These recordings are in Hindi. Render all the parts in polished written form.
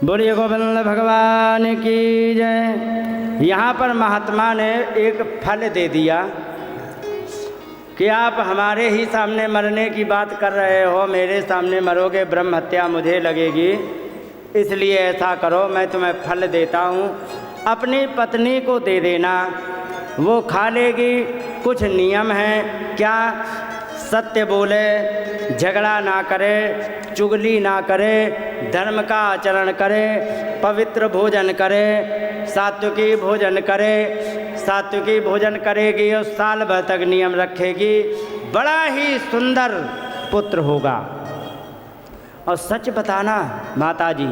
बोलिए गोविंद भगवान की जय। यहाँ पर महात्मा ने एक फल दे दिया कि आप हमारे ही सामने मरने की बात कर रहे हो, मेरे सामने मरोगे, ब्रह्म हत्या मुझे लगेगी, इसलिए ऐसा करो मैं तुम्हें फल देता हूँ, अपनी पत्नी को दे देना, वो खा लेगी। कुछ नियम हैं, क्या? सत्य बोले, झगड़ा ना करे, चुगली ना करे, धर्म का आचरण करे, पवित्र भोजन करे, सात्विकी भोजन करे। सात्विकी भोजन करेगी और साल भर तक नियम रखेगी, बड़ा ही सुंदर पुत्र होगा। और सच बताना माता जी,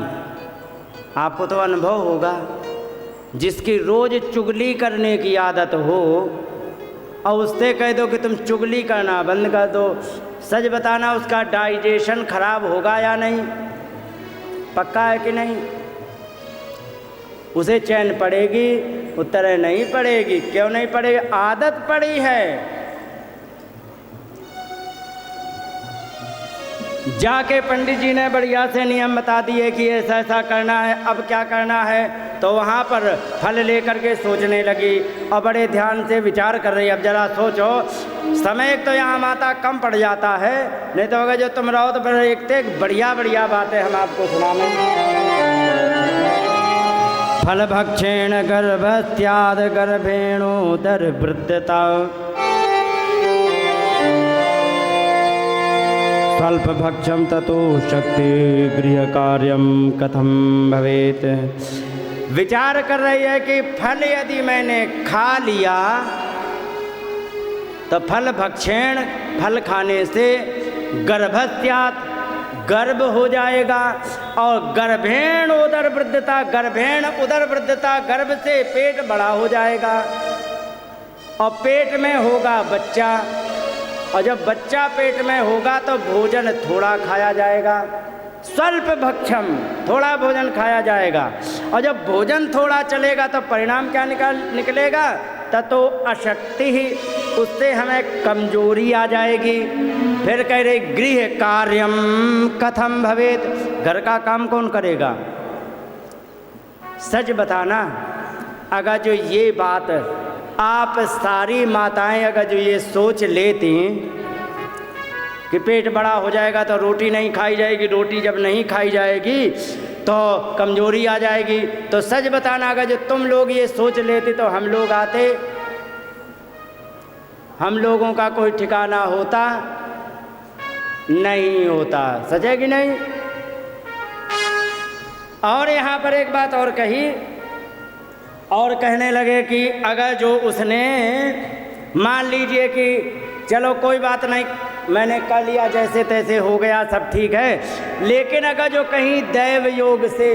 आपको तो अनुभव होगा, जिसकी रोज़ चुगली करने की आदत हो और उससे कह दो कि तुम चुगली करना बंद कर दो, सच बताना उसका डाइजेशन खराब होगा या नहीं? पक्का है कि नहीं? उसे चैन पड़ेगी? उत्तर नहीं पड़ेगी। क्यों नहीं पड़ेगी? आदत पड़ी है। जाके पंडित जी ने बढ़िया से नियम बता दिए कि ऐसा ऐसा करना है, अब क्या करना है, तो वहाँ पर फल लेकर के सोचने लगी और बड़े ध्यान से विचार कर रही। अब जरा सोचो, समय तो यहाँ माता कम पड़ जाता है, नहीं तो अगर जो तुम रहो तो फिर एक बढ़िया बढ़िया बातें हम आपको सुनाएंगे। फल भक्षेण गर्भस्याद गर्भेणोदर वृद्धता स्वल्प भक्षम ततो शक्ति गृह कार्यम कथम भवेत। विचार कर रही है कि फल यदि मैंने खा लिया तो फल भक्षेण, फल खाने से गर्भस्यात्, गर्भ हो जाएगा, और गर्भेण उदर वृद्धता, गर्भेण उदर वृद्धता, गर्भ से पेट बड़ा हो जाएगा और पेट में होगा बच्चा, और जब बच्चा पेट में होगा तो भोजन थोड़ा खाया जाएगा। स्वल्प भक्षम, थोड़ा भोजन खाया जाएगा, और जब भोजन थोड़ा चलेगा तो परिणाम क्या निकलेगा? ततो अशक्ति ही, उससे हमें कमजोरी आ जाएगी। फिर कह रहे गृह कार्यम कथम भवेत, घर का काम कौन करेगा? सच बताना, अगर जो ये बात आप सारी माताएं अगर जो ये सोच लेती कि पेट बड़ा हो जाएगा तो रोटी नहीं खाई जाएगी, रोटी जब नहीं खाई जाएगी तो कमजोरी आ जाएगी, तो सच बताना अगर जो तुम लोग ये सोच लेते तो हम लोग आते? हम लोगों का कोई ठिकाना होता? नहीं होता। सच है कि नहीं? और यहाँ पर एक बात और कही, और कहने लगे कि अगर जो उसने मान लीजिए कि चलो कोई बात नहीं, मैंने कर लिया, जैसे तैसे हो गया, सब ठीक है, लेकिन अगर जो कहीं दैव योग से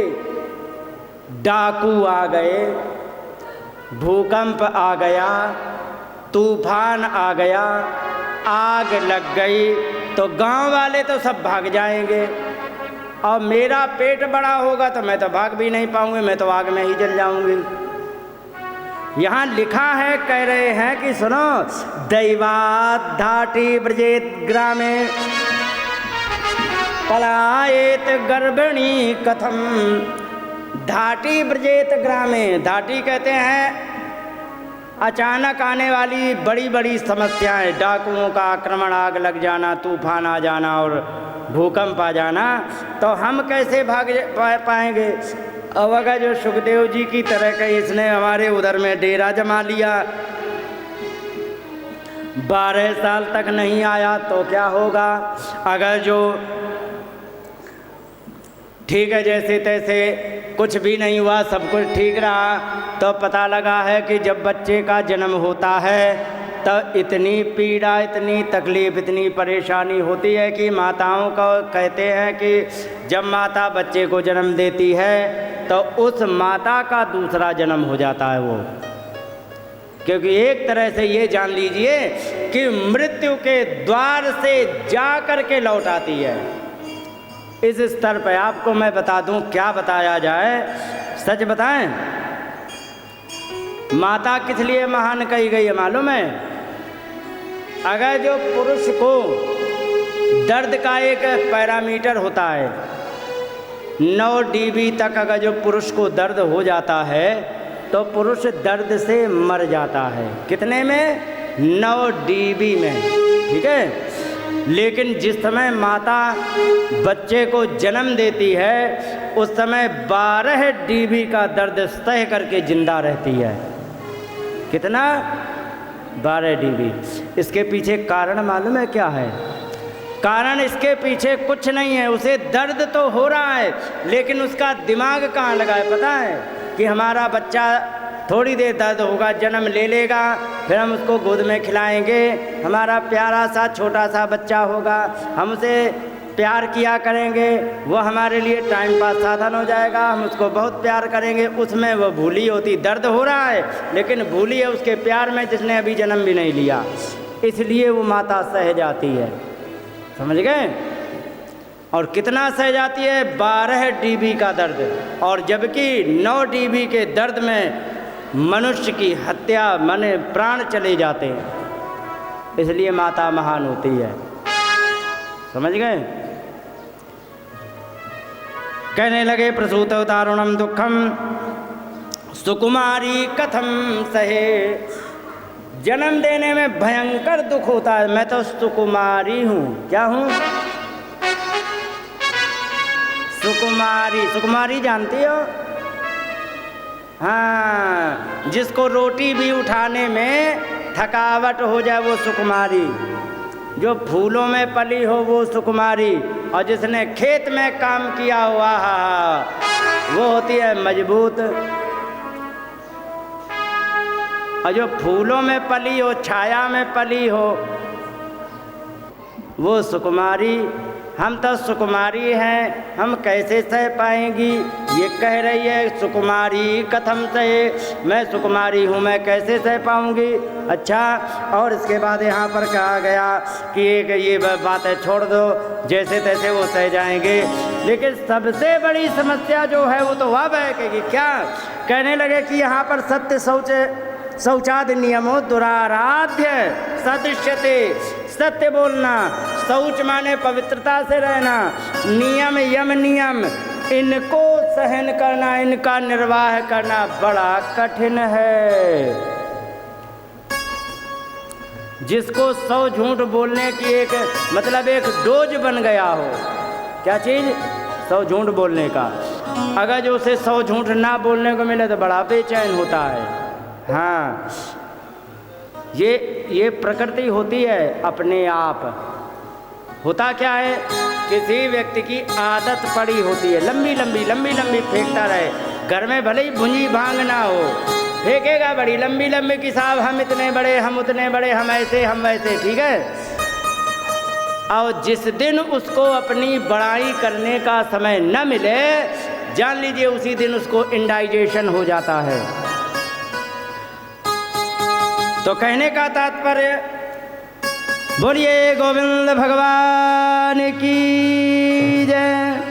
डाकू आ गए, भूकंप आ गया, तूफान आ गया, आग लग गई, तो गांव वाले तो सब भाग जाएंगे, और मेरा पेट बड़ा होगा तो मैं तो भाग भी नहीं पाऊंगी, मैं तो आग में ही जल जाऊंगी। यहाँ लिखा है, कह रहे हैं कि सुनो, दैवात् धाटी ब्रजेत ग्रामे पलायेत गर्भिणी कथम। धाटी ब्रजेत ग्रामे, धाटी कहते हैं अचानक आने वाली बड़ी बड़ी समस्याएं, डाकुओं का आक्रमण, आग लग जाना, तूफान आ जाना और भूकंप आ जाना, तो हम कैसे भाग पाएंगे? अब अगर जो सुखदेव जी की तरह का इसने हमारे उधर में डेरा जमा लिया, 12 साल तक नहीं आया तो क्या होगा? अगर जो ठीक है जैसे तैसे कुछ भी नहीं हुआ, सब कुछ ठीक रहा, तो पता लगा है कि जब बच्चे का जन्म होता है तो इतनी पीड़ा, इतनी तकलीफ़, इतनी परेशानी होती है कि माताओं को कहते हैं कि जब माता बच्चे को जन्म देती है तो उस माता का दूसरा जन्म हो जाता है वो, क्योंकि एक तरह से ये जान लीजिए कि मृत्यु के द्वार से जा कर के लौट आती है। इस स्तर पर आपको मैं बता दूं, क्या बताया जाए, सच बताएं, माता किस लिए महान कही गई है मालूम है? अगर जो पुरुष को दर्द का एक पैरामीटर होता है, 9 dB तक अगर जो पुरुष को दर्द हो जाता है तो पुरुष दर्द से मर जाता है। कितने में? 9 dB में, ठीक है। लेकिन जिस समय माता बच्चे को जन्म देती है उस समय 12 dB का दर्द सह करके जिंदा रहती है। कितना? 12 dB। इसके पीछे कारण मालूम है क्या है? कारण इसके पीछे कुछ नहीं है, उसे दर्द तो हो रहा है लेकिन उसका दिमाग कहाँ लगा है पता है? कि हमारा बच्चा थोड़ी देर दर्द होगा, जन्म ले लेगा, फिर हम उसको गोद में खिलाएंगे, हमारा प्यारा सा छोटा सा बच्चा होगा, हम उसे प्यार किया करेंगे, वो हमारे लिए टाइम पास साधन हो जाएगा, हम उसको बहुत प्यार करेंगे। उसमें वो भूली होती, दर्द हो रहा है लेकिन भूली है उसके प्यार में जिसने अभी जन्म भी नहीं लिया, इसलिए वो माता सह जाती है। समझ गए? और कितना सह जाती है? 12 dB का दर्द। और जबकि 9 dB के दर्द में मनुष्य की हत्या माने प्राण चले जाते हैं, इसलिए माता महान होती है। समझ गए? कहने लगे प्रसूतौ दारुणम दुखम सुकुमारी कथम सहे। जन्म देने में भयंकर दुख होता है। मैं तो सुकुमारी हूँ। क्या हूँ? सुकुमारी। सुकुमारी जानती हो? हाँ, जिसको रोटी भी उठाने में थकावट हो जाए वो सुकुमारी। जो फूलों में पली हो वो सुकुमारी। और जिसने खेत में काम किया हुआ वो होती है मजबूत। और जो फूलों में पली हो, छाया में पली हो, वो सुकुमारी। हम तो सुकुमारी हैं, हम कैसे सह पाएंगी? ये कह रही है सुकुमारी कथम सहे, मैं सुकुमारी हूँ, मैं कैसे सह पाऊंगी? अच्छा, और इसके बाद यहाँ पर कहा गया कि एक ये बातें छोड़ दो, जैसे तैसे वो सह जाएंगे। लेकिन सबसे बड़ी समस्या जो है वो तो वह है कि क्या कहने लगे कि यहाँ पर सत्य शौचाद नियमो दुराराध्य सदृश्यते। सत्य बोलना, शौच माने पवित्रता से रहना, नियम यम नियम इनको सहन करना, इनका निर्वाह करना बड़ा कठिन है। जिसको 100 झूठ बोलने की एक मतलब एक डोज बन गया हो। क्या चीज़? 100 झूठ बोलने का। अगर जो उसे 100 झूठ ना बोलने को मिले तो बड़ा बेचैन होता है। हाँ, ये प्रकृति होती है अपने आप। होता क्या है? किसी व्यक्ति की आदत पड़ी होती है, लंबी लंबी फेंकता रहे। घर में भले ही भुंजी भांग ना हो, फेंकेगा बड़ी लंबी कि साहब हम इतने बड़े, हम उतने बड़े, हम ऐसे, हम वैसे, ठीक है। और जिस दिन उसको अपनी बड़ाई करने का समय न मिले, जान लीजिए उसी दिन उसको इंडाइजेशन हो जाता है। तो कहने का तात्पर्य, बोलिए गोविंद भगवान की जय।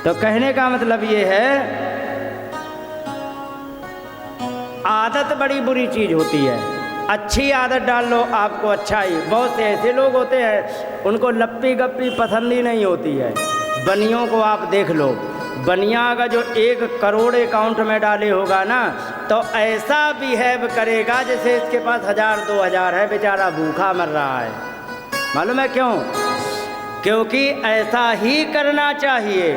तो कहने का मतलब ये है, आदत बड़ी बुरी चीज होती है। अच्छी आदत डाल लो आपको अच्छा ही। बहुत से ऐसे लोग होते हैं उनको लप्पी गप्पी पसंद ही नहीं होती है। बनियों को आप देख लो, बनिया का जो 1 करोड़ अकाउंट में डाले होगा ना, तो ऐसा बिहेव करेगा जैसे इसके पास 1000-2000 है, बेचारा भूखा मर रहा है। मालूम है क्यों? क्योंकि ऐसा ही करना चाहिए।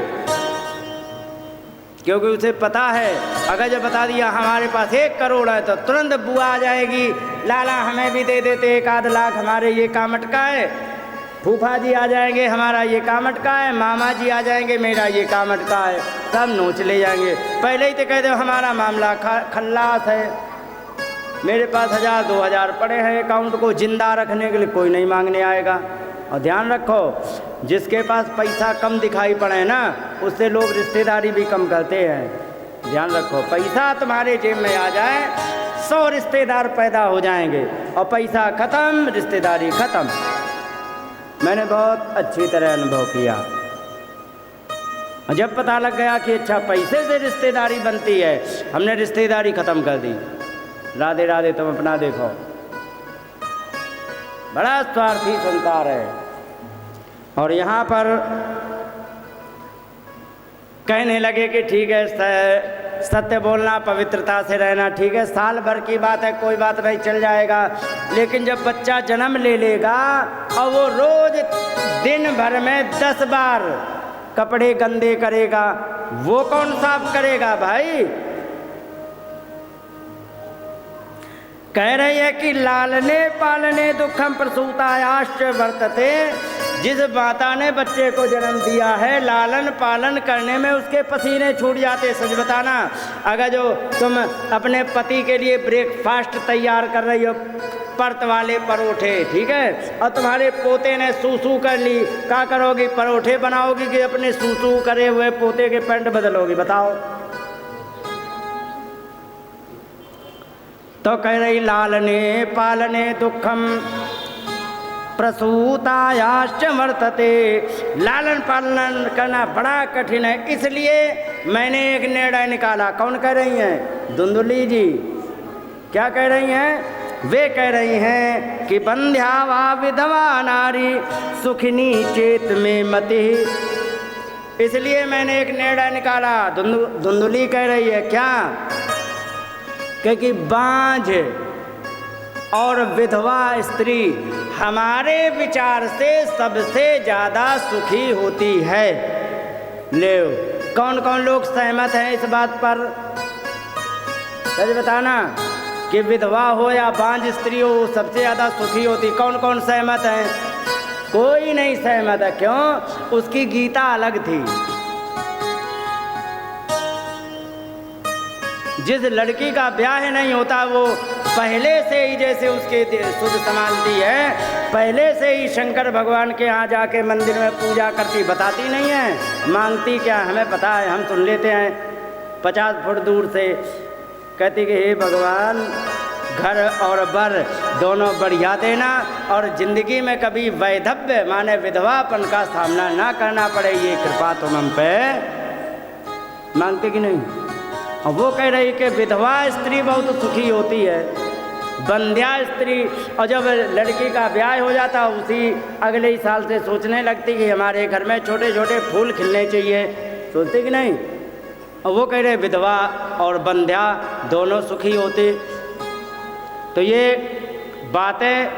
क्योंकि उसे पता है अगर जो बता दिया हमारे पास 1 करोड़ है तो तुरंत बुआ आ जाएगी, लाला हमें भी दे देते 1-8 लाख, हमारे ये काम अटका है। फूफा जी आ जाएंगे, हमारा ये काम अटका है। मामा जी आ जाएंगे, मेरा ये काम अटका है। सब नोच ले जाएंगे। पहले ही तो कह दो हमारा मामला खल्लास है, मेरे पास 1000-2000 पड़े हैं अकाउंट को जिंदा रखने के लिए, कोई नहीं मांगने आएगा। और ध्यान रखो, जिसके पास पैसा कम दिखाई पड़े ना, उससे लोग रिश्तेदारी भी कम करते हैं। ध्यान रखो, पैसा तुम्हारे जेब में आ जाए 100 रिश्तेदार पैदा हो जाएंगे, और पैसा खत्म, रिश्तेदारी खत्म। मैंने बहुत अच्छी तरह अनुभव किया। जब पता लग गया कि अच्छा पैसे से रिश्तेदारी बनती है, हमने रिश्तेदारी खत्म कर दी। राधे राधे, तुम अपना देखो। बड़ा स्वार्थी संसार है। और यहाँ पर कहने लगे कि ठीक है, सत्य बोलना, पवित्रता से रहना, ठीक है, साल भर की बात है, कोई बात नहीं, चल जाएगा। लेकिन जब बच्चा जन्म ले लेगा और वो रोज दिन भर में 10 बार कपड़े गंदे करेगा, वो कौन साफ करेगा भाई? कह रही है कि लालने पालने दुखम प्रसूतायाश्च वर्तते। जिस माता ने बच्चे को जन्म दिया है, लालन पालन करने में उसके पसीने छूट जाते। सच बताना, अगर जो तुम अपने पति के लिए ब्रेकफास्ट तैयार कर रही हो, परत वाले परोठे, ठीक है, और तुम्हारे पोते ने सूसू कर ली, क्या करोगी? परोठे बनाओगी कि अपने सूसू करे हुए पोते के पैंट बदलोगी? बताओ। तो कह रही लालने पालने दुखम प्रसूतायाश्च वर्तते। लालन पालन करना बड़ा कठिन है, इसलिए मैंने एक निर्णय निकाला। कौन कह रही हैं? धुंधुली जी। क्या कह रही हैं? वे कह रही हैं कि बंध्या वा विधवा नारी सुखिनी चेत में मति। इसलिए मैंने एक निर्णय निकाला। धुंधुली कह रही है क्या? क्योंकि बांझ और विधवा स्त्री हमारे विचार से सबसे ज़्यादा सुखी होती है। ले, कौन कौन लोग सहमत हैं इस बात पर? सच बताना कि विधवा हो या बांझ स्त्री हो, सबसे ज़्यादा सुखी होती। कौन कौन सहमत हैं? कोई नहीं सहमत है। क्यों? उसकी गीता अलग थी। जिस लड़की का ब्याह नहीं होता वो पहले से ही जैसे उसके सुध संभालती है, पहले से ही शंकर भगवान के यहाँ जाके मंदिर में पूजा करती, बताती नहीं है, मांगती क्या? हमें पता है, हम सुन लेते हैं 50 फुट दूर से। कहती कि हे भगवान, घर और बर दोनों बढ़िया देना और ज़िंदगी में कभी वैधव्य माने विधवापन का सामना ना करना पड़े, ये कृपा तुम हम पे। मांगते कि नहीं? और वो कह रही कि विधवा स्त्री बहुत सुखी होती है, बंध्या स्त्री, और जब लड़की का ब्याह हो जाता उसी अगले ही साल से सोचने लगती कि हमारे घर में छोटे छोटे फूल खिलने चाहिए। सोचते कि नहीं? और वो कह रहे विधवा और बंध्या दोनों सुखी होते। तो ये बातें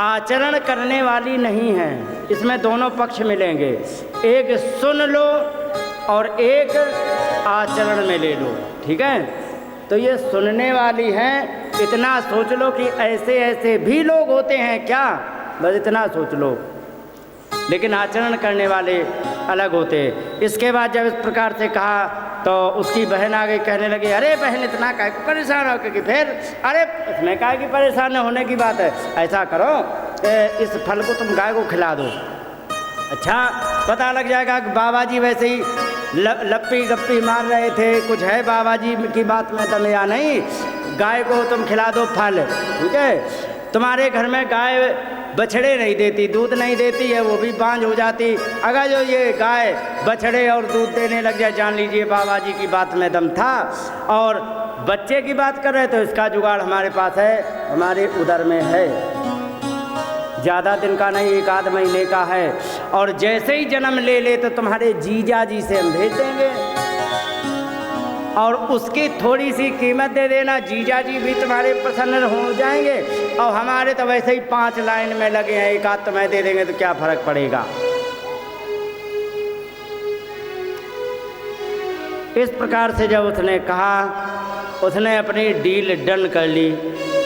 आचरण करने वाली नहीं हैं, इसमें दोनों पक्ष मिलेंगे। एक सुन लो और एक आचरण में ले लो, ठीक है? तो ये सुनने वाली हैं, इतना सोच लो कि ऐसे ऐसे भी लोग होते हैं क्या, बस इतना सोच लो। लेकिन आचरण करने वाले अलग होते। इसके बाद जब इस प्रकार से कहा तो उसकी बहन आ गई, कहने लगी अरे बहन इतना काहे को परेशान हो? क्योंकि फिर अरे इसमें काहे की परेशान होने की बात है, ऐसा करो इस फल को तुम गाय को खिला दो। अच्छा, पता लग जाएगा कि बाबा जी वैसे ही लप्पी गप्पी मार रहे थे, कुछ है बाबा जी की बात में दम या नहीं। गाय को तुम खिला दो फल, ठीक है? तुम्हारे घर में गाय बछड़े नहीं देती, दूध नहीं देती है, वो भी बांझ हो जाती। अगर जो ये गाय बछड़े और दूध देने लग जाए, जान लीजिए बाबा जी की बात में दम था। और बच्चे की बात कर रहे तो इसका जुगाड़ हमारे पास है, हमारे उधर में है, ज़्यादा दिन का नहीं, 1 आध महीने का है। और जैसे ही जन्म ले ले तो तुम्हारे जीजा जी से हम भेज देंगे और उसकी थोड़ी सी कीमत दे देना, जीजा जी भी तुम्हारे प्रसन्न हो जाएंगे। और हमारे तो वैसे ही 5 लाइन में लगे हैं, 1 आध तुम्हें दे देंगे तो क्या फ़र्क पड़ेगा। इस प्रकार से जब उसने कहा, उसने अपनी डील डन कर ली,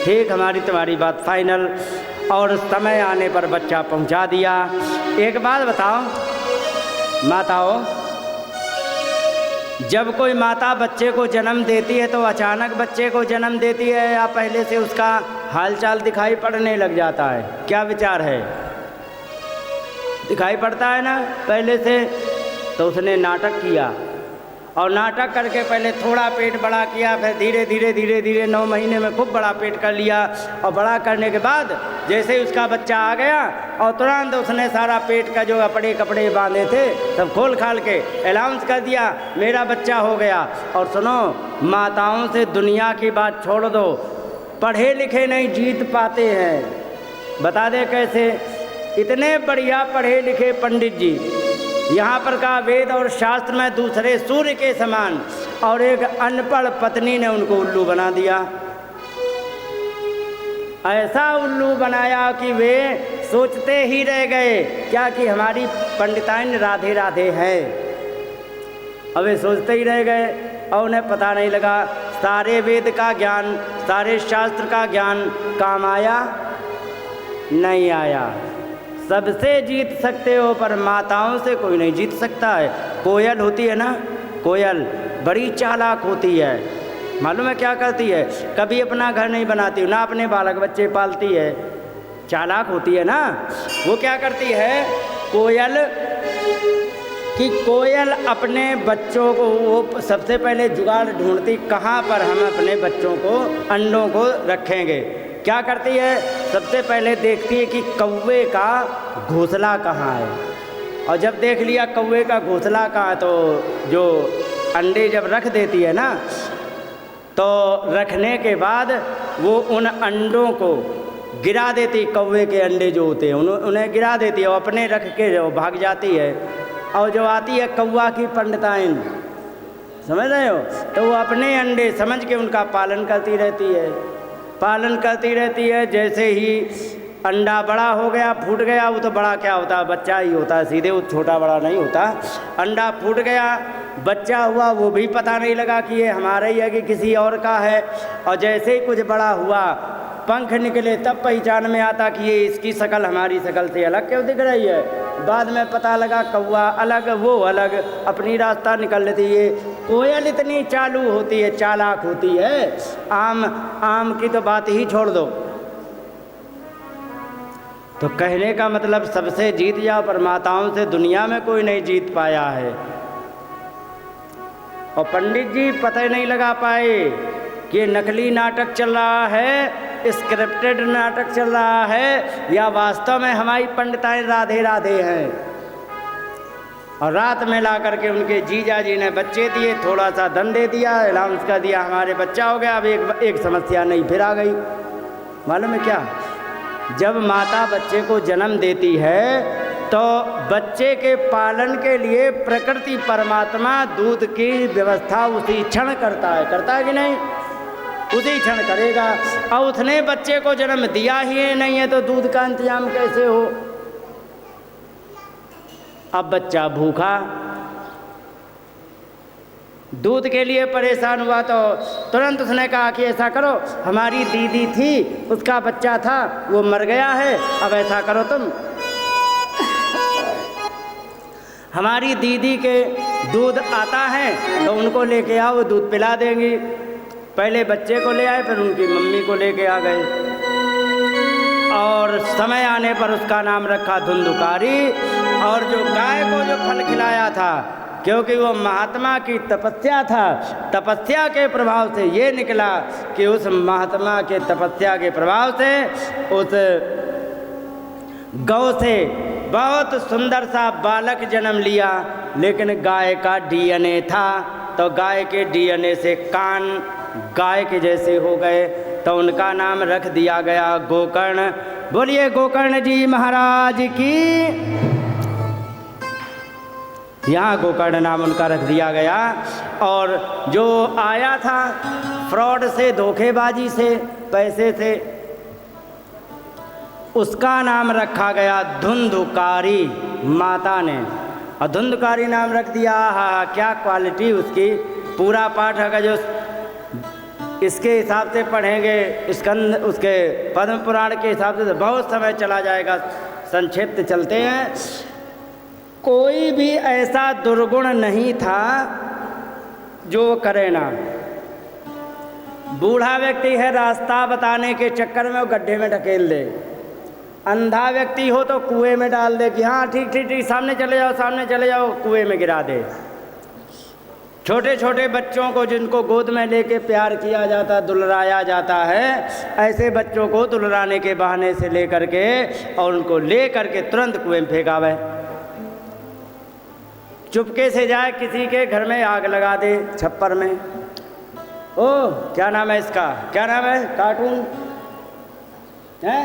ठीक, हमारी तुम्हारी बात फाइनल। और समय आने पर बच्चा पहुंचा दिया। एक बात बताओ माताओं, जब कोई माता बच्चे को जन्म देती है तो अचानक बच्चे को जन्म देती है या पहले से उसका हालचाल दिखाई पड़ने लग जाता है? क्या विचार है? दिखाई पड़ता है ना पहले से। तो उसने नाटक किया और नाटक करके पहले थोड़ा पेट बड़ा किया, फिर धीरे धीरे धीरे धीरे 9 महीने में खूब बड़ा पेट कर लिया। और बड़ा करने के बाद जैसे ही उसका बच्चा आ गया और तुरंत उसने सारा पेट का जो कपड़े बांधे थे सब खोल खाल के अनाउंस कर दिया, मेरा बच्चा हो गया। और सुनो, माताओं से दुनिया की बात छोड़ दो, पढ़े लिखे नहीं जीत पाते हैं। बता दे कैसे? इतने बढ़िया पढ़े लिखे पंडित जी यहाँ पर कहा वेद और शास्त्र में दूसरे सूर्य के समान, और एक अनपढ़ पत्नी ने उनको उल्लू बना दिया। ऐसा उल्लू बनाया कि वे सोचते ही रह गए क्या कि हमारी पंडिताइन राधे राधे है। अब वे सोचते ही रह गए और उन्हें पता नहीं लगा। सारे वेद का ज्ञान, सारे शास्त्र का ज्ञान काम आया नहीं आया। सबसे जीत सकते हो पर माताओं से कोई नहीं जीत सकता है। कोयल होती है ना, कोयल बड़ी चालाक होती है। मालूम है क्या करती है? कभी अपना घर नहीं बनाती, ना अपने बालक बच्चे पालती है, चालाक होती है ना। वो क्या करती है कोयल कि कोयल अपने बच्चों को, वो सबसे पहले जुगाड़ ढूंढती कहाँ पर हम अपने बच्चों को, अंडों को रखेंगे। क्या करती है? सबसे पहले देखती है कि कौवे का घोंसला कहाँ है, और जब देख लिया कौवे का घोंसला कहाँ है, तो जो अंडे जब रख देती है ना, तो रखने के बाद वो उन अंडों को गिरा देती। कौवे के अंडे जो होते हैं उन्हें गिरा देती है और अपने रख के वो भाग जाती है। और जो आती है कौवा की पंडिताइन, समझ रहे हो, तो वो अपने अंडे समझ के उनका पालन करती रहती है, पालन करती रहती है। जैसे ही अंडा बड़ा हो गया, फूट गया, वो तो बड़ा क्या होता है, बच्चा ही होता है सीधे, वो छोटा बड़ा नहीं होता। अंडा फूट गया, बच्चा हुआ, वो भी पता नहीं लगा कि ये हमारा ही है कि किसी और का है। और जैसे ही कुछ बड़ा हुआ, पंख निकले, तब पहचान में आता कि ये इसकी शक्ल हमारी शक्ल से अलग क्यों दिख रही है। बाद में पता लगा कौवा अलग, वो अलग, अपनी रास्ता निकल लेती है। कोयल इतनी चालू होती है, चालाक होती है। आम की तो बात ही छोड़ दो। तो कहने का मतलब सबसे जीत जाओ, पर माताओं से दुनिया में कोई नहीं जीत पाया है। और पंडित जी पता ही नहीं लगा पाए कि ये नकली नाटक चल रहा है, स्क्रिप्टेड नाटक चल रहा है, या वास्तव में हमारी पंडिताएं राधे राधे हैं। और रात में ला करके उनके जीजा जी ने बच्चे दिए, थोड़ा सा धन दे दिया, अनाउंस कर दिया हमारे बच्चा हो गया। अब एक समस्या नहीं फिर आ गई। मालूम है क्या? जब माता बच्चे को जन्म देती है तो बच्चे के पालन के लिए प्रकृति परमात्मा दूध की व्यवस्था उसी क्षण करता है कि नहीं? उसी क्षण करेगा। और उसने बच्चे को जन्म दिया ही नहीं है तो दूध का इंतजाम कैसे हो? अब बच्चा भूखा, दूध के लिए परेशान हुआ, तो तुरंत उसने कहा कि ऐसा करो, हमारी दीदी थी, उसका बच्चा था, वो मर गया है, अब ऐसा करो तुम, हमारी दीदी के दूध आता है तो उनको लेके आओ, वो दूध पिला देंगी। पहले बच्चे को ले आए, फिर उनकी मम्मी को लेके आ गए, और समय आने पर उसका नाम रखा धुंधुकारी। और जो गाय को जो फल खिलाया था, क्योंकि वो महात्मा की तपस्या था, तपस्या के प्रभाव से ये निकला कि उस महात्मा के तपस्या के प्रभाव से उस गौ से बहुत सुंदर सा बालक जन्म लिया। लेकिन गाय का डीएनए था, तो गाय के डीएनए से कान गाय के जैसे हो गए, तो उनका नाम रख दिया गया गोकर्ण। बोलिए गोकर्ण जी महाराज की। यहाँ गोकर्ण नाम उनका रख दिया गया। और जो आया था फ्रॉड से, धोखेबाजी से, पैसे से, उसका नाम रखा गया धुंधुकारी माता ने। और धुंधुकारी नाम रख दिया। हाँ, क्या क्वालिटी उसकी। पूरा पाठ अगर जो इसके हिसाब से पढ़ेंगे, स्कंद उसके पद्म पुराण के हिसाब से, तो बहुत समय चला जाएगा, संक्षिप्त चलते हैं। कोई भी ऐसा दुर्गुण नहीं था जो करे ना। बूढ़ा व्यक्ति है, रास्ता बताने के चक्कर में वो गड्ढे में ढकेल दे। अंधा व्यक्ति हो तो कुएं में डाल दे कि हाँ ठीक ठीक ठीक, सामने चले जाओ, सामने चले जाओ, कुएं में गिरा दे। छोटे छोटे बच्चों को जिनको गोद में लेके प्यार किया जाता, दुलराया जाता है, ऐसे बच्चों को दुलराने के बहाने से ले करके और उनको ले करके तुरंत कुएं में फेंकावे। चुपके से जाए किसी के घर में आग लगा दे, छप्पर में। ओह, क्या नाम है इसका, क्या नाम है, कार्टून है,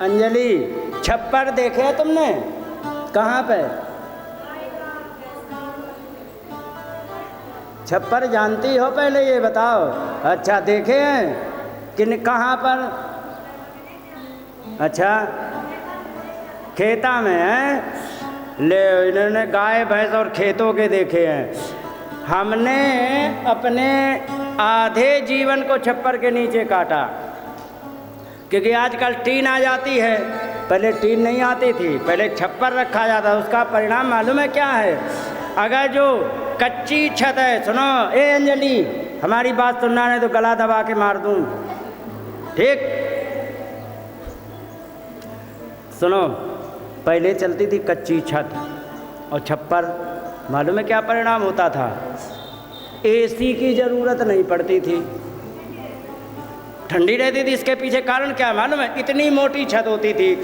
अंजलि। छप्पर देखे तुमने? कहाँ पे? छप्पर जानती हो पहले ये बताओ। अच्छा देखे हैं किन कहाँ पर? अच्छा खेता में हैं। ले इन्होंने गाय भैंस और खेतों के देखे हैं। हमने अपने आधे जीवन को छप्पर के नीचे काटा, क्योंकि आजकल टीन आ जाती है, पहले टीन नहीं आती थी, पहले छप्पर रखा जाता। उसका परिणाम मालूम है क्या है? अगर जो कच्ची छत है, सुनो ए अंजलि, हमारी बात सुनना नहीं तो गला दबा के मार दूं, ठीक? सुनो, पहले चलती थी कच्ची छत और छप्पर, मालूम है क्या परिणाम होता था? एसी की ज़रूरत नहीं पड़ती थी, ठंडी रहती थी। इसके पीछे कारण क्या मालूम है? इतनी मोटी छत होती थी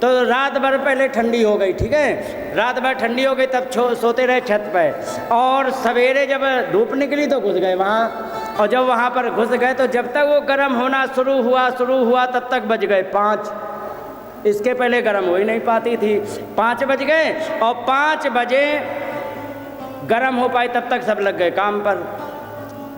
तो रात भर पहले ठंडी हो गई, ठीक है, रात भर ठंडी हो गई तब सोते रहे छत पे, और सवेरे जब धूप निकली तो घुस गए वहाँ, और जब वहाँ पर घुस गए तो जब तक वो गर्म होना शुरू हुआ तब तक बज गए 5। इसके पहले गर्म हो ही नहीं पाती थी। 5 बज गए और 5 बजे गर्म हो पाई तब तक सब लग गए काम पर,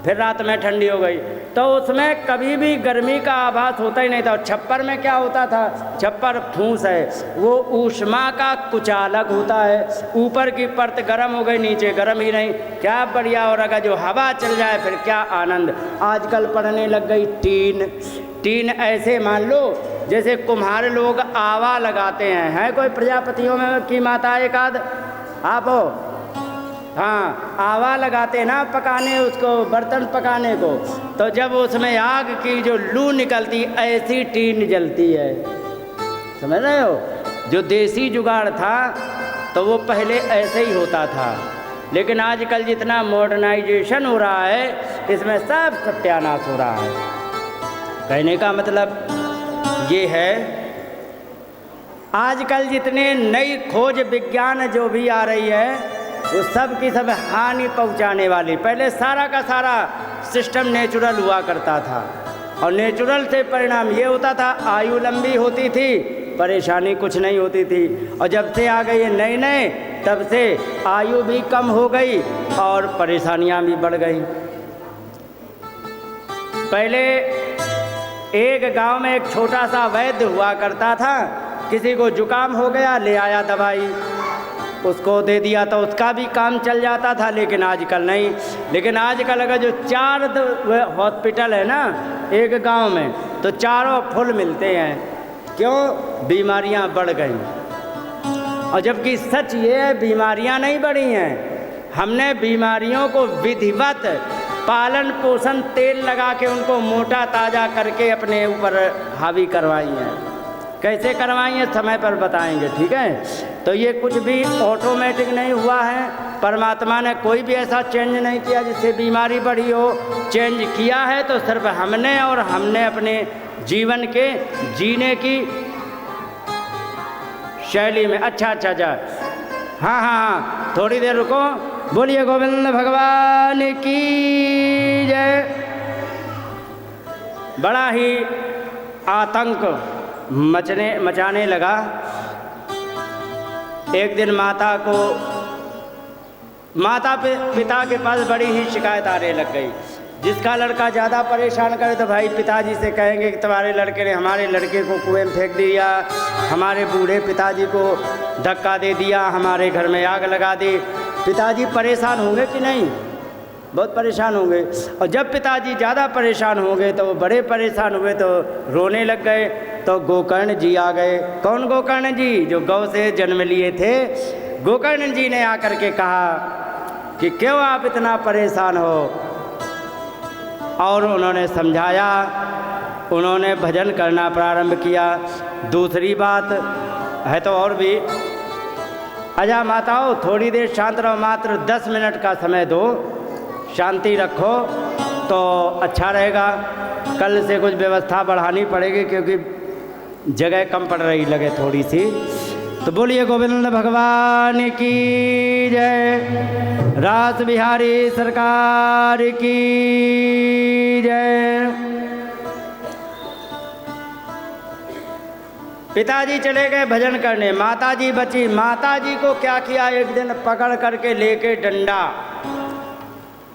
फिर रात में ठंडी हो गई। तो उसमें कभी भी गर्मी का आभास होता ही नहीं था। और छप्पर में क्या होता था? छप्पर फूस है, वो ऊष्मा का कुचालक होता है। ऊपर की परत गर्म हो गई, नीचे गर्म ही नहीं, क्या बढ़िया। और अगर जो हवा चल जाए फिर क्या आनंद। आजकल पड़ने लग गई टीन। टीन ऐसे मान लो जैसे कुम्हार लोग आवा लगाते हैं। है कोई प्रजापतियों में की माता एक आध आप हो? हाँ, आवा लगाते ना पकाने, उसको बर्तन पकाने को, तो जब उसमें आग की जो लू निकलती ऐसी टीन जलती है, समझ रहे हो? जो देसी जुगाड़ था तो वो पहले ऐसे ही होता था, लेकिन आजकल जितना मॉडर्नाइजेशन हो रहा है इसमें सब सत्यानाश हो रहा है। कहने का मतलब ये है, आजकल जितने नई खोज विज्ञान जो भी आ रही है वो सब की सब हानि पहुंचाने वाली। पहले सारा का सारा सिस्टम नेचुरल हुआ करता था, और नेचुरल से परिणाम ये होता था आयु लंबी होती थी, परेशानी कुछ नहीं होती थी। और जब से आ गए ये नए नए, तब से आयु भी कम हो गई और परेशानियां भी बढ़ गई। पहले एक गांव में एक छोटा सा वैद्य हुआ करता था, किसी को जुकाम हो गया, ले आया दवाई, उसको दे दिया तो उसका भी काम चल जाता था। लेकिन आजकल नहीं। लेकिन आजकल अगर जो 4 हॉस्पिटल है ना एक गांव में, तो चारों फुल मिलते हैं। क्यों? बीमारियां बढ़ गई। और जबकि सच ये है बीमारियां नहीं बढ़ी हैं, हमने बीमारियों को विधिवत पालन पोषण तेल लगा के उनको मोटा ताज़ा करके अपने ऊपर हावी करवाई हैं। कैसे करवाई हैं समय पर बताएंगे, ठीक है? तो ये कुछ भी ऑटोमेटिक नहीं हुआ है। परमात्मा ने कोई भी ऐसा चेंज नहीं किया जिससे बीमारी बढ़ी हो। चेंज किया है तो सिर्फ हमने, और हमने अपने जीवन के जीने की शैली में। अच्छा, हाँ, थोड़ी देर रुको। बोलिए गोविंद भगवान की जय। बड़ा ही आतंक मचाने लगा। एक दिन माता पिता के पास बड़ी ही शिकायत आने लग गई। जिसका लड़का ज़्यादा परेशान करे तो भाई पिताजी से कहेंगे कि तुम्हारे लड़के ने हमारे लड़के को कुएं में फेंक दिया, हमारे बूढ़े पिताजी को धक्का दे दिया, हमारे घर में आग लगा दी। पिताजी परेशान होंगे कि नहीं? बहुत परेशान होंगे। और जब पिताजी ज़्यादा परेशान हो गए तो वो बड़े परेशान हुए तो रोने लग गए। तो गोकर्ण जी आ गए। कौन गोकर्ण जी? जो गौ से जन्म लिए थे। गोकर्ण जी ने आकर के कहा कि क्यों आप इतना परेशान हो, और उन्होंने समझाया, उन्होंने भजन करना प्रारंभ किया। दूसरी बात है तो और भी, अजा माताओं थोड़ी देर शांत रहो, मात्र 10 मिनट का समय दो, शांति रखो तो अच्छा रहेगा। कल से कुछ व्यवस्था बढ़ानी पड़ेगी क्योंकि जगह कम पड़ रही लगे थोड़ी सी। तो बोलिए गोविंद भगवान की जय, रास बिहारी सरकार की जय। पिताजी चले गए भजन करने, माताजी बची। माताजी को क्या किया, एक दिन पकड़ करके लेके डंडा,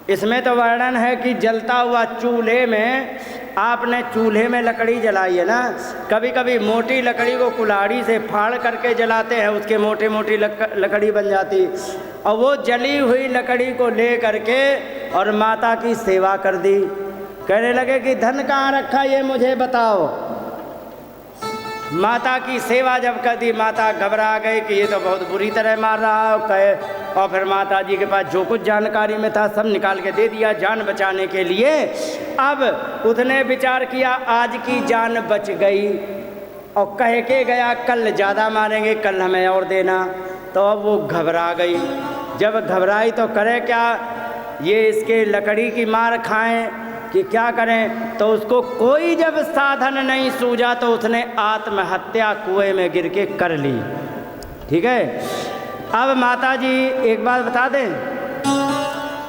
इसमें तो वर्णन है कि जलता हुआ चूल्हे में, आपने चूल्हे में लकड़ी जलाई है ना, कभी कभी मोटी लकड़ी को कुल्हाड़ी से फाड़ करके जलाते हैं, उसके मोटी मोटी लकड़ी बन जाती, और वो जली हुई लकड़ी को ले करके और माता की सेवा कर दी। कहने लगे कि धन कहाँ रखा ये मुझे बताओ। माता की सेवा जब कर दी, माता घबरा गई कि ये तो बहुत बुरी तरह मार रहा है, कहे, और फिर माता जी के पास जो कुछ जानकारी में था सब निकाल के दे दिया जान बचाने के लिए। अब उसने विचार किया आज की जान बच गई, और कह के गया कल ज़्यादा मारेंगे, कल हमें और देना। तो अब वो घबरा गई। जब घबराई तो करे क्या, ये इसके लकड़ी की मार खाएं कि क्या करें। तो उसको कोई जब साधन नहीं सूझा तो उसने आत्महत्या कुएं में गिर के कर ली। ठीक है। अब माता जी एक बात बता दें,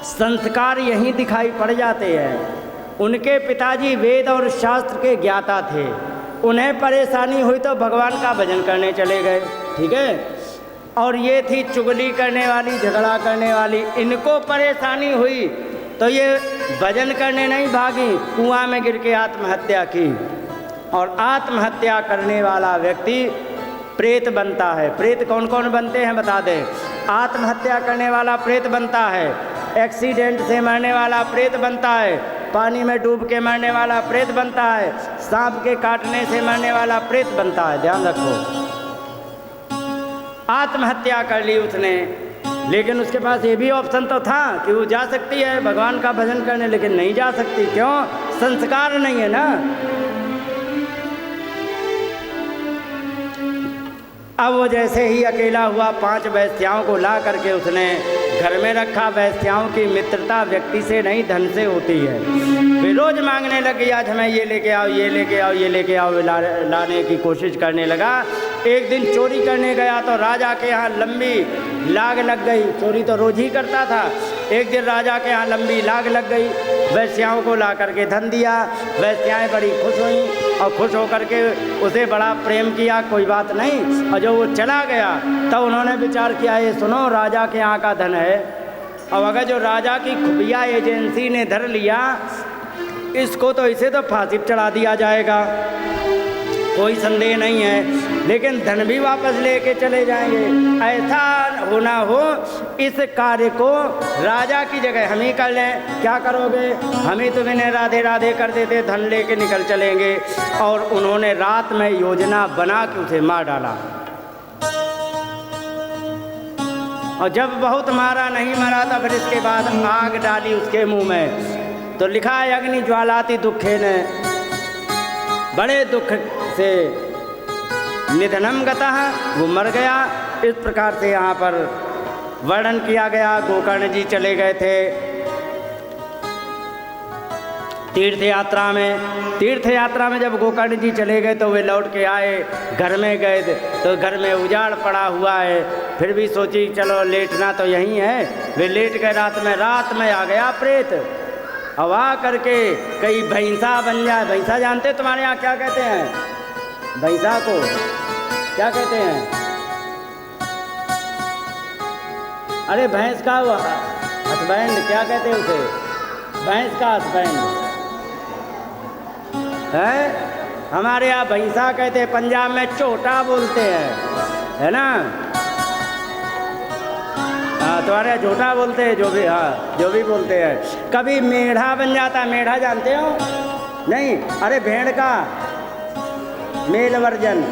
संस्कार यहीं दिखाई पड़ जाते हैं। उनके पिताजी वेद और शास्त्र के ज्ञाता थे, उन्हें परेशानी हुई तो भगवान का भजन करने चले गए। ठीक है। और ये थी चुगली करने वाली, झगड़ा करने वाली, इनको परेशानी हुई तो ये भजन करने नहीं भागी, कुआं में गिर के आत्महत्या की। और आत्महत्या करने वाला व्यक्ति प्रेत बनता है। प्रेत कौन कौन बनते हैं बता दें। आत्महत्या करने वाला प्रेत बनता है, एक्सीडेंट से मरने वाला प्रेत बनता है, पानी में डूब के मरने वाला प्रेत बनता है, सांप के काटने से मरने वाला प्रेत बनता है। ध्यान रखो। आत्महत्या कर ली उसने, लेकिन उसके पास ये भी ऑप्शन तो था कि वो जा सकती है भगवान का भजन करने, लेकिन नहीं जा सकती। क्यों? संस्कार नहीं है ना। अब वो जैसे ही अकेला हुआ 5 वैश्याओं को ला करके उसने घर में रखा। वैश्याओं की मित्रता व्यक्ति से नहीं धन से होती है। वे रोज मांगने लगी, आज हमें ये लेके आओ, ये लेके आओ, ये लेके आओ, लाने की कोशिश करने लगा। एक दिन चोरी करने गया तो राजा के यहाँ लंबी लाग लग गई। चोरी तो रोज ही करता था। एक दिन राजा के यहाँ लंबी लाग लग गई, वैश्याओं को ला करके धन दिया। वैश्याएँ बड़ी खुश हुई और खुश होकर के उसे बड़ा प्रेम किया, कोई बात नहीं। और जब वो चला गया तब उन्होंने विचार किया, ये सुनो राजा के यहाँ का धन है, अब अगर जो राजा की खुफिया एजेंसी ने धर लिया इसको तो इसे तो फांसी चढ़ा दिया जाएगा, कोई संदेह नहीं है, लेकिन धन भी वापस लेके चले जाएंगे। ऐसा होना हो, इस कार्य को राजा की जगह हम ही कर लें। क्या करोगे? हम ही तुम्हें राधे राधे कर देते, धन लेके निकल चलेंगे। और उन्होंने रात में योजना बना के उसे मार डाला। और जब बहुत मारा नहीं मरा तो फिर इसके बाद आग डाली उसके मुंह में। तो लिखा है अग्नि ज्वालाति दुखे ने, बड़े दुख से निधनम गतः, वो मर गया। इस प्रकार से यहाँ पर वर्णन किया गया। गोकर्ण जी चले गए थे तीर्थ यात्रा में। तीर्थ यात्रा में जब गोकर्ण जी चले गए तो वे लौट के आए, घर में गए तो घर में उजाड़ पड़ा हुआ है। फिर भी सोची चलो लेटना तो यहीं है। वे लेट गए रात में आ गया प्रेत। अब आ करके कई भैंसा बन जाए। भैंसा जानते तुम्हारे यहाँ क्या कहते हैं? भैंसा को क्या कहते हैं? अरे भैंस का हसबैंड क्या कहते हैं उसे? भैंस का हसबैंड है। हमारे यहाँ भैंसा कहते हैं, पंजाब में छोटा बोलते हैं, है ना। हाँ, तुम्हारे यहाँ झोटा बोलते हैं, जो भी, हाँ जो भी बोलते हैं। कभी मेढ़ा बन जाता है। मेढ़ा जानते हो? नहीं, अरे भेड़ का मेल वर्जन,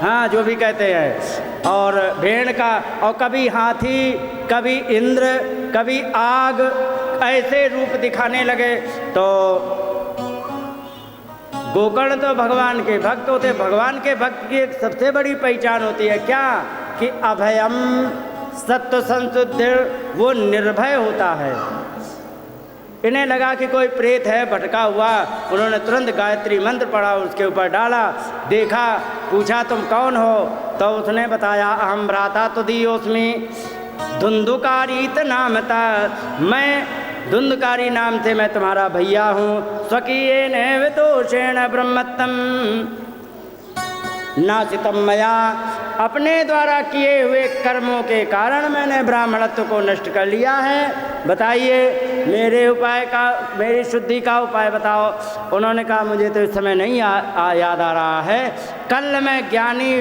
हाँ जो भी कहते हैं। और भेड़ का, और कभी हाथी, कभी इंद्र, कभी आग, ऐसे रूप दिखाने लगे। तो गोकर्ण तो भगवान के भक्त होते। भगवान के भक्त की एक सबसे बड़ी पहचान होती है क्या? कि अभयम सत्व संशुद्धि, वो निर्भय होता है। इन्हें लगा कि कोई प्रेत है भटका हुआ, उन्होंने तुरंत गायत्री मंत्र पढ़ा, उसके ऊपर डाला, देखा, पूछा तुम कौन हो? तो उसने बताया अहम भ्राता तुदीयोस्मि धुंधुकारीत नामता, मैं धुंधकारी नाम से मैं तुम्हारा भैया हूँ। स्वकीयेन विदोषेण ब्रह्मत्तम, नासितम मया, अपने द्वारा किए हुए कर्मों के कारण मैंने ब्राह्मणत्व को नष्ट कर लिया है। बताइए मेरे उपाय का, मेरी शुद्धि का उपाय बताओ। उन्होंने कहा मुझे तो इस समय नहीं याद आ रहा है, कल मैं ज्ञानी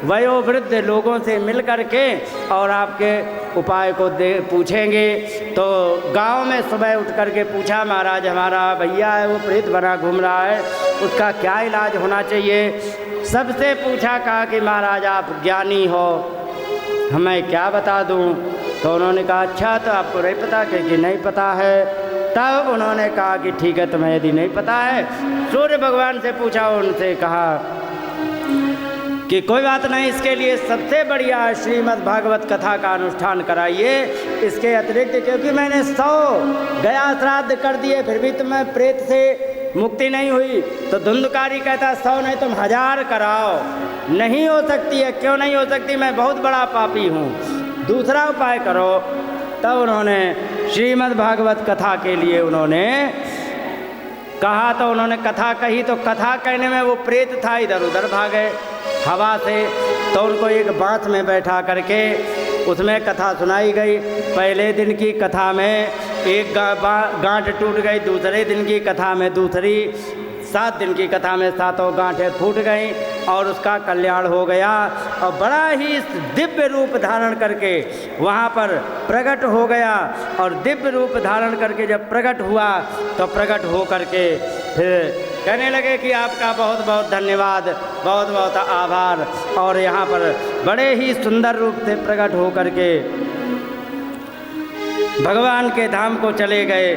वयोवृद्ध लोगों से मिल कर के और आपके उपाय को पूछेंगे। तो गांव में सुबह उठ कर के पूछा, महाराज हमारा भैया है वो प्रेत बना घूम रहा है, उसका क्या इलाज होना चाहिए। सबसे पूछा, कहा कि महाराज आप ज्ञानी हो, हमें क्या बता दूं। तो उन्होंने कहा अच्छा तो आपको नहीं पता, कि नहीं पता है। तब उन्होंने कहा कि ठीक है तुम्हें यदि नहीं पता है, सूर्य भगवान से पूछा। उनसे कहा कि कोई बात नहीं, इसके लिए सबसे बढ़िया श्रीमद् भागवत कथा का अनुष्ठान कराइए। इसके अतिरिक्त क्योंकि मैंने 100 गया श्राद्ध कर दिए फिर भी तुम्हें प्रेत से मुक्ति नहीं हुई। तो धुंधकारी कहता 100 नहीं तुम 1000 कराओ। नहीं हो सकती है। क्यों नहीं हो सकती? मैं बहुत बड़ा पापी हूँ, दूसरा उपाय करो। तब उन्होंने श्रीमद् भागवत कथा के लिए उन्होंने कहा। तो उन्होंने कथा कही, तो कथा कहने में वो प्रेत था इधर उधर भागे हवा से। तो उनको एक बांस में बैठा करके उसमें कथा सुनाई गई। पहले दिन की कथा में एक गांठ टूट गई, दूसरे दिन की कथा में दूसरी, 7 दिन की कथा में 7 गांठें फूट गईं और उसका कल्याण हो गया। और बड़ा ही दिव्य रूप धारण करके वहाँ पर प्रकट हो गया। और दिव्य रूप धारण करके जब प्रकट हुआ तो प्रकट हो करके फिर कहने लगे कि आपका बहुत बहुत धन्यवाद, बहुत बहुत आभार। और यहाँ पर बड़े ही सुंदर रूप से प्रकट हो करके भगवान के धाम को चले गए।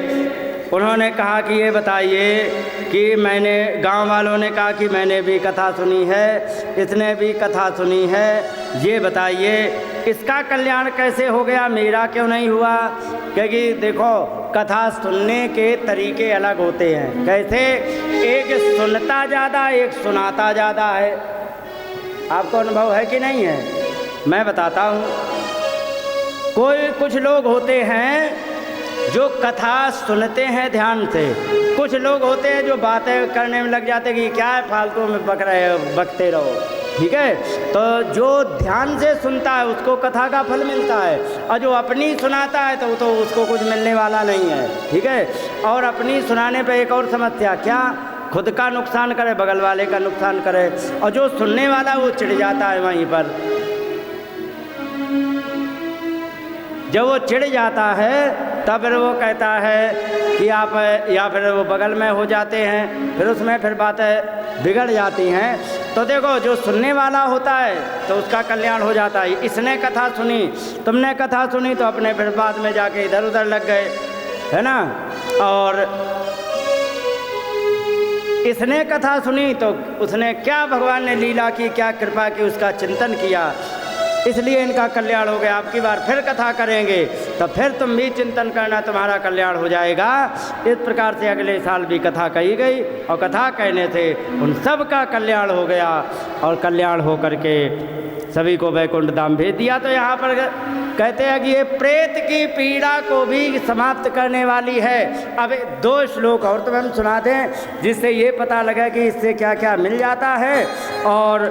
उन्होंने कहा कि ये बताइए कि मैंने, गांव वालों ने कहा कि मैंने भी कथा सुनी है, इसने भी कथा सुनी है, ये बताइए इसका कल्याण कैसे हो गया, मेरा क्यों नहीं हुआ। क्योंकि देखो कथा सुनने के तरीके अलग होते हैं। कैसे? एक सुनता ज़्यादा, एक सुनाता ज़्यादा है। आपको अनुभव है कि नहीं है? मैं बताता हूँ। कुछ लोग होते हैं जो कथा सुनते हैं ध्यान से, कुछ लोग होते हैं जो बातें करने में लग जाते कि क्या है फालतू में बक रहे हो, बकते रहो। ठीक है? तो जो ध्यान से सुनता है उसको कथा का फल मिलता है, और जो अपनी सुनाता है तो उसको कुछ मिलने वाला नहीं है। ठीक है? और अपनी सुनाने पे एक और समस्या, क्या? खुद का नुकसान करे, बगल वाले का नुकसान करे, और जो सुनने वाला वो चिढ़ जाता है वहीं पर। जब वो चिढ़ जाता है तब फिर वो कहता है कि आप, या फिर वो बगल में हो जाते हैं, फिर उसमें फिर बातें बिगड़ जाती हैं। तो देखो जो सुनने वाला होता है तो उसका कल्याण हो जाता है। इसने कथा सुनी, तुमने कथा सुनी, तो अपने फिर बाद में जाके इधर उधर लग गए, है ना। और इसने कथा सुनी तो उसने क्या, भगवान ने लीला की, क्या कृपा की, उसका चिंतन किया, इसलिए इनका कल्याण हो गया। आपकी बार फिर कथा करेंगे तो फिर तुम भी चिंतन करना, तुम्हारा कल्याण हो जाएगा। इस प्रकार से अगले साल भी कथा कही गई और कथा कहने से उन सब का कल्याण हो गया और कल्याण हो करके सभी को वैकुंठ धाम भेज दिया। तो यहाँ पर कहते हैं कि ये प्रेत की पीड़ा को भी समाप्त करने वाली है। अब 2 श्लोक और तो हम सुना दें जिससे ये पता लगा कि इससे क्या क्या मिल जाता है और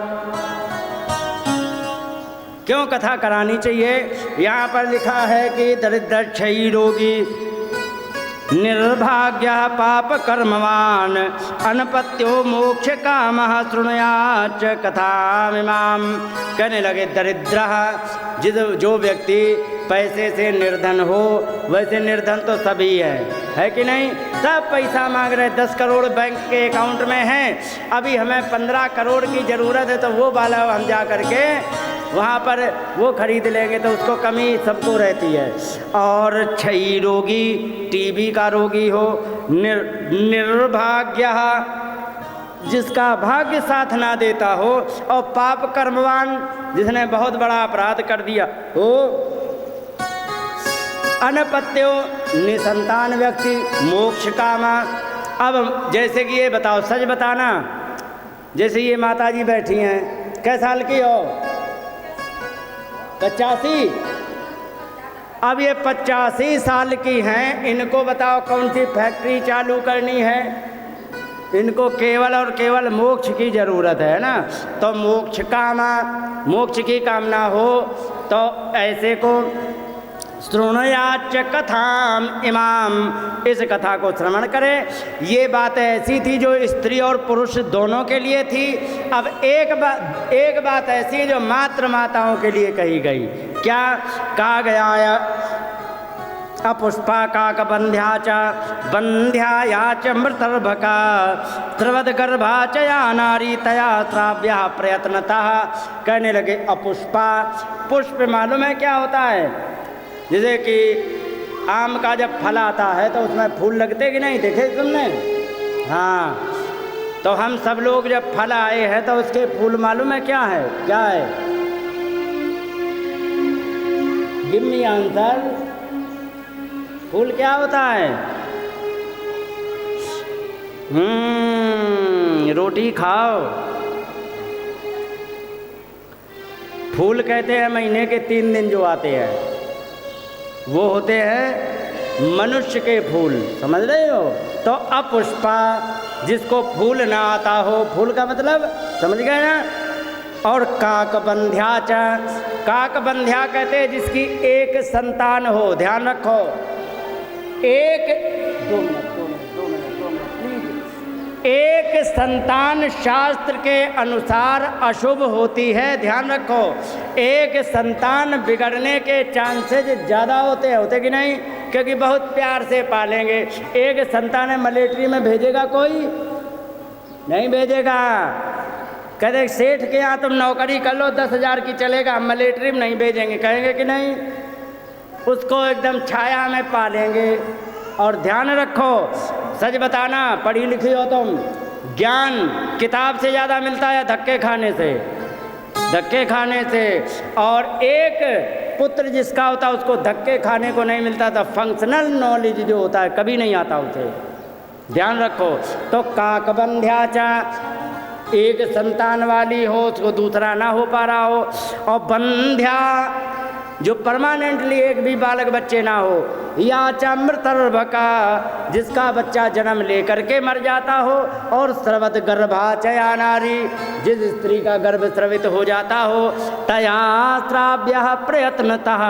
क्यों कथा करानी चाहिए। यहाँ पर लिखा है कि दरिद्र क्षयी रोगी निर्भाग्य पाप कर्मवान अनपत्यो मोक्ष कामः शृणुयाच कथामिमाम। कहने लगे दरिद्र, जो व्यक्ति पैसे से निर्धन हो, वैसे निर्धन तो सभी है कि नहीं। सब पैसा मांग रहे, 10 करोड़ बैंक के अकाउंट में है, अभी हमें 15 करोड़ की ज़रूरत है, तो वो वाला हम जा करके वहाँ पर वो खरीद लेंगे, तो उसको कमी सबको रहती है। और क्षयी रोगी, टीबी का रोगी हो, निर्भाग्य जिसका भाग्य साथ ना देता हो, और पाप कर्मवान जिसने बहुत बड़ा अपराध कर दिया हो, अनपत्यो निसंतान व्यक्ति, मोक्ष कामा। अब जैसे कि ये बताओ, सच बताना, जैसे ये माता जी बैठी हैं, कै साल की हो? 85। अब ये 85 साल की हैं, इनको बताओ कौन सी फैक्ट्री चालू करनी है? इनको केवल और केवल मोक्ष की ज़रूरत है ना। तो मोक्ष की कामना हो तो ऐसे को श्रृणुयाच कथाम इमाम, इस कथा को श्रवण करें। ये बात ऐसी थी जो स्त्री और पुरुष दोनों के लिए थी। अब एक बात ऐसी जो मात्र माताओं के लिए कही गई। क्या कहा गया? अपुष्पा काकबंध्या च बंध्याया च मृतर्भका स्रवद्गर्भा च या नारी तया श्राव्य प्रयत्नतः। कहने लगे अपुष्पा, पुष्प मालूम है क्या होता है? जैसे कि आम का जब फल आता है तो उसमें फूल लगते कि नहीं, देखे तुमने? हाँ, तो हम सब लोग जब फल आए हैं तो उसके फूल मालूम है क्या है? क्या है? Give me answer. फूल क्या होता है? रोटी खाओ। फूल कहते हैं महीने के 3 दिन जो आते हैं, वो होते हैं मनुष्य के फूल, समझ रहे हो? तो अपुष्पा, जिसको फूल ना आता हो, फूल का मतलब समझ गए ना? और काकबंध्या च, काकबंध्या कहते हैं जिसकी एक संतान हो। ध्यान रखो, एक संतान शास्त्र के अनुसार अशुभ होती है। ध्यान रखो, एक संतान बिगड़ने के चांसेस ज़्यादा होते कि नहीं? क्योंकि बहुत प्यार से पालेंगे। एक संतान मिलिट्री में भेजेगा कोई? नहीं भेजेगा। कहते सेठ के यहाँ तुम नौकरी कर लो 10,000 की चलेगा, हम मिलिट्री में नहीं भेजेंगे, कहेंगे कि नहीं? उसको एकदम छाया में पालेंगे। और ध्यान रखो, सच बताना, पढ़ी लिखी हो तुम, ज्ञान किताब से ज़्यादा मिलता है धक्के खाने से, धक्के खाने से। और एक पुत्र जिसका होता है उसको धक्के खाने को नहीं मिलता था। फंक्शनल नॉलेज जो होता है कभी नहीं आता उसे। ध्यान रखो। तो काकबंध्या चा, एक संतान वाली हो, उसको दूसरा ना हो पा रहा हो। और बंध्या, जो परमानेंटली एक भी बालक बच्चे ना हो। या मृतर्भका, जिसका बच्चा जन्म लेकर के मर जाता हो। और स्रवत गर्भा चया नारी, जिस स्त्री का गर्भ स्रवित हो जाता हो। तया श्राव्य प्रयत्नतः,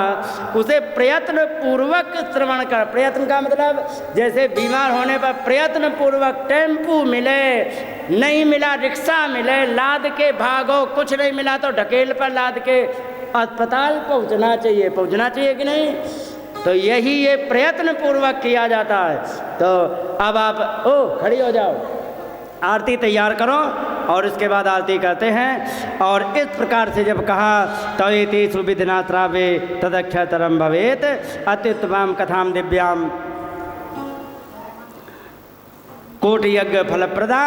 उसे प्रयत्न पूर्वक श्रवण कर। प्रयत्न का मतलब जैसे बीमार होने पर प्रयत्न पूर्वक टेम्पू मिले, नहीं मिला रिक्शा मिले, लाद के भागो, कुछ नहीं मिला तो ढकेल पर लाद के अस्पताल पहुंचना चाहिए कि नहीं? तो यही ये प्रयत्न पूर्वक किया जाता है। तो अब आप खड़ी हो जाओ, आरती तैयार करो और इसके बाद आरती करते हैं। और इस प्रकार से जब कहा तो इति सुविधना श्रावे तदक्षरतरम भवेत अत्युत्तमां कथाम दिव्याम कोटि यज्ञ फलप्रदा।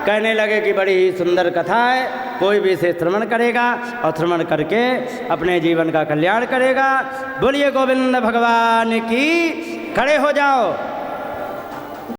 कहने लगे कि बड़ी ही सुंदर कथा है, कोई भी इसे श्रवण करेगा और श्रवण करके अपने जीवन का कल्याण करेगा। बोलिए गोविंद भगवान की। खड़े हो जाओ।